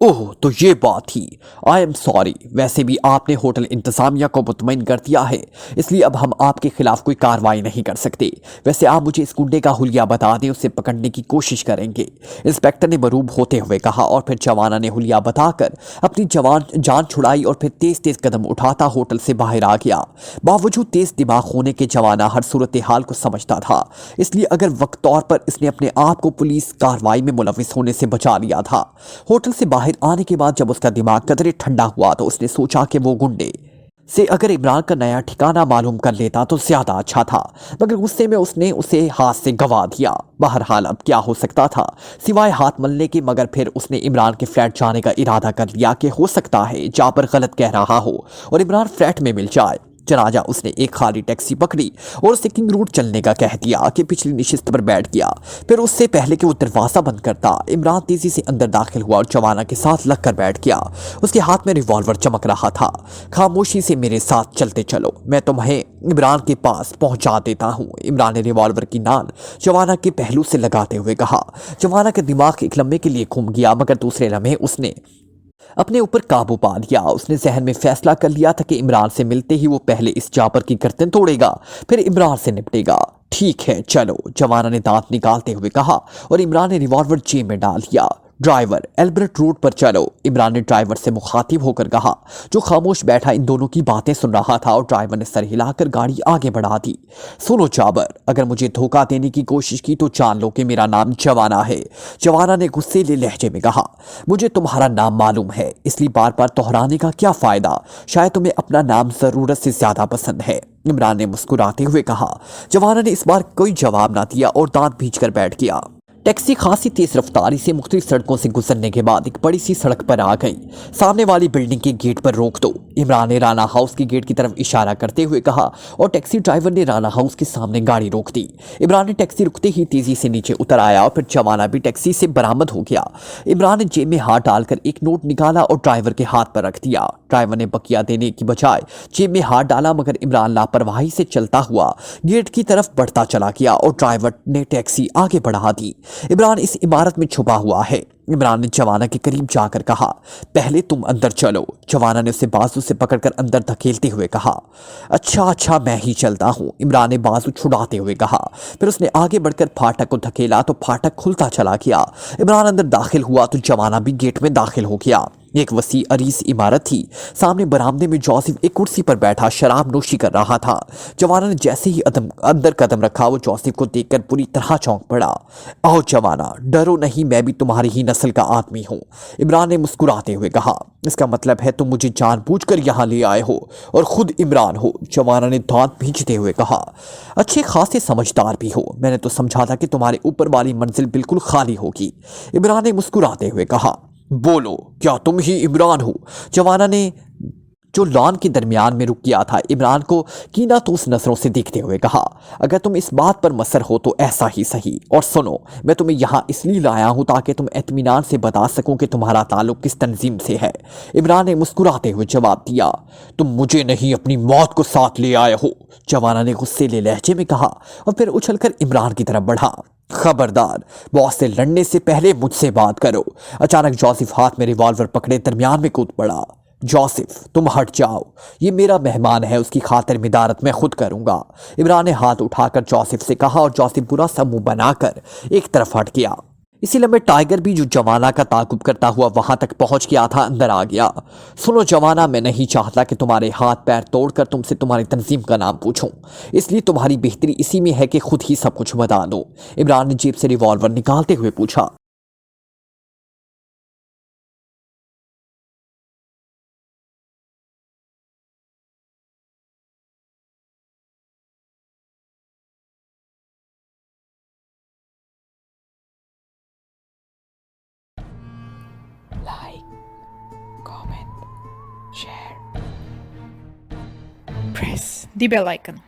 Speaker 2: ओह, तो ये बात थी। I am sorry. वैसे भी आपने होटल इंतजामिया को मुतमईन कर दिया है, इसलिए अब हम आपके खिलाफ कोई कार्रवाई नहीं कर सकते। वैसे आप मुझे इस गुंडे का हुलिया बता दें, उसे पकड़ने की कोशिश करेंगे, इंस्पेक्टर ने मरूब होते हुए कहा। और फिर जवाना ने हुलिया बताकर अपनी जान छुड़ाई और फिर तेज तेज कदम उठाता होटल से बाहर आ गया। बावजूद तेज दिमाग होने के जवाना हर सूरत हाल को समझता था, इसलिए अगर वक्त तौर पर इसने अपने आप को पुलिस कार्रवाई में मुलविस होने से बचा लिया था। होटल से बाहर आने के बाद जब उसका दिमाग कदरे ठंडा हुआ तो उसने सोचा कि वो गुंडे से अगर इमरान का नया ठिकाना मालूम कर लेता तो ज्यादा अच्छा था। मगर गुस्से में उसने उसे हाथ से गंवा दिया। बहरहाल अब क्या हो सकता था सिवाय हाथ मलने के। मगर फिर उसने इमरान के फ्लैट जाने का इरादा कर लिया कि हो सकता है जाबर गलत कह रहा हो और इमरान फ्लैट में मिल जाए। चनाजा उसने एक खाली टैक्सी पकड़ी और उसे किंग रूट चलने का कह दिया कि पिछली निशिस्त पर बैठ गया। फिर उससे पहले कि वो दरवाजा बंद करता, इमरान तेजी से अंदर दाखिल हुआ और जवाना के साथ लगकर बैठ गया। उसके हाथ में रिवॉल्वर चमक रहा था। खामोशी से मेरे साथ चलते चलो, मैं तुम्हें इमरान के पास पहुंचा देता हूँ। इमरान ने रिवॉल्वर की नाल जवाना के पहलू से लगाते हुए कहा। जवाना का दिमाग एक लम्हे के लिए घूम गया, मगर दूसरे लम्हे उसने अपने ऊपर काबू पा लिया। उसने जहन में फैसला कर लिया था कि इमरान से मिलते ही वो पहले इस जापर की गर्दन तोड़ेगा, फिर इमरान से निपटेगा। ठीक है चलो, जवाना ने दांत निकालते हुए कहा और इमरान ने रिवॉल्वर जेब में डाल दिया। ड्राइवर, एल्बर्ट रोड पर चलो, इमरान ने ड्राइवर से मुखातिब होकर कहा, जो खामोश बैठा इन दोनों की बातें सुन रहा था। और ड्राइवर ने सर हिलाकर गाड़ी आगे बढ़ा दी। सुनो जाबर, अगर मुझे धोखा देने की कोशिश की तो जान लो कि मेरा नाम जवाना है। जवाना ने गुस्सेले लहजे में कहा। मुझे तुम्हारा नाम मालूम है, इसलिए बार बार दोहराने का क्या फायदा? शायद तुम्हें अपना नाम जरूरत से ज्यादा पसंद है, इमरान ने मुस्कुराते हुए कहा। जवाना ने इस बार कोई जवाब ना दिया और दांत भींचकर बैठ गया। टैक्सी खासी तेज रफ्तारी से मुख्तलिफ सड़कों से गुजरने के बाद एक बड़ी सी सड़क पर आ गई। सामने वाली बिल्डिंग के गेट पर रोक दो, इमरान ने राना हाउस के गेट की तरफ इशारा करते हुए कहा और टैक्सी ड्राइवर ने राना हाउस के सामने गाड़ी रोक दी। इमरान ने टैक्सी रुकते ही तेजी से नीचे उतर आया और फिर जवाना भी टैक्सी से बरामद हो गया। इमरान ने जेब में हाथ डालकर एक नोट निकाला और ड्राइवर के हाथ पर रख दिया। ड्राइवर ने बकिया देने की बजाय जेब में हाथ डाला, मगर इमरान लापरवाही से चलता हुआ गेट की तरफ बढ़ता चला गया और ड्राइवर ने टैक्सी आगे बढ़ा दी। इमरान इस इमारत में छुपा हुआ है, इमरान ने जवाना के करीब जाकर कहा। पहले तुम अंदर चलो, जवाना ने उसे बाजू से पकड़कर अंदर धकेलते हुए कहा। अच्छा मैं ही चलता हूँ, इमरान ने बाजू छुड़ाते हुए कहा। फिर उसने आगे बढ़कर फाटक को धकेला तो फाटक खुलता चला गया। इमरान अंदर दाखिल हुआ तो जवाना भी गेट में दाखिल हो गया। एक वसी अरीस इमारत थी। सामने बरामदे में जोसेफ एक कुर्सी पर बैठा शराब नोशी कर रहा था। जवाना ने जैसे ही अंदर कदम रखा वो जोसेफ को देखकर पूरी तरह चौंक पड़ा। आओ जवाना, डरो नहीं, मैं भी तुम्हारी ही नस्ल का आदमी हूँ, इमरान ने मुस्कुराते हुए कहा। इसका मतलब है तुम मुझे जानबूझकर यहाँ ले आए हो और खुद इमरान हो, जवाना ने दांत भींचते हुए कहा। अच्छे खासे समझदार भी हो, मैंने तो समझा था कि तुम्हारे ऊपर वाली मंजिल बिल्कुल खाली होगी, इमरान ने मुस्कुराते हुए कहा। बोलो, क्या तुम ही इमरान हो? जवाना ने जो लॉन के दरमियान में रुक गया था, इमरान को कीना तो उस नजरों से देखते हुए कहा, अगर तुम इस बात पर मसर हो तो ऐसा ही सही, और सुनो, मैं तुम्हें यहाँ इसलिए लाया हूँ ताकि तुम इत्मीनान से बता सको कि तुम्हारा ताल्लुक किस तंजीम से है। इमरान ने मुस्कुराते हुए जवाब दिया, तुम मुझे नहीं अपनी मौत को साथ ले आए हो, जवाना ने गुस्सेले लहजे में कहा और फिर उछलकर इमरान की तरफ बढ़ा। खबरदार, बॉस से लड़ने से पहले मुझसे बात करो। अचानक जोसेफ हाथ में रिवॉल्वर पकड़े दरमियान में कूद पड़ा। जोसेफ, तुम हट जाओ, ये मेरा मेहमान है, उसकी खातिर मिदारत मैं खुद करूंगा, इमरान ने हाथ उठाकर जोसेफ से कहा और जोसेफ बुरा सा मुंह बनाकर एक तरफ हट गया। इसी लम्हे टाइगर भी, जो जवाना का ताकुब करता हुआ वहां तक पहुंच गया था, अंदर आ गया। सुनो जवाना, मैं नहीं चाहता कि तुम्हारे हाथ पैर तोड़कर तुमसे तुम्हारी तंजीम का नाम पूछूं, इसलिए तुम्हारी बेहतरी इसी में है कि खुद ही सब कुछ बता दो। इमरान ने जेब से रिवॉल्वर निकालते हुए पूछा।
Speaker 1: Like, comment, share, press the bell icon.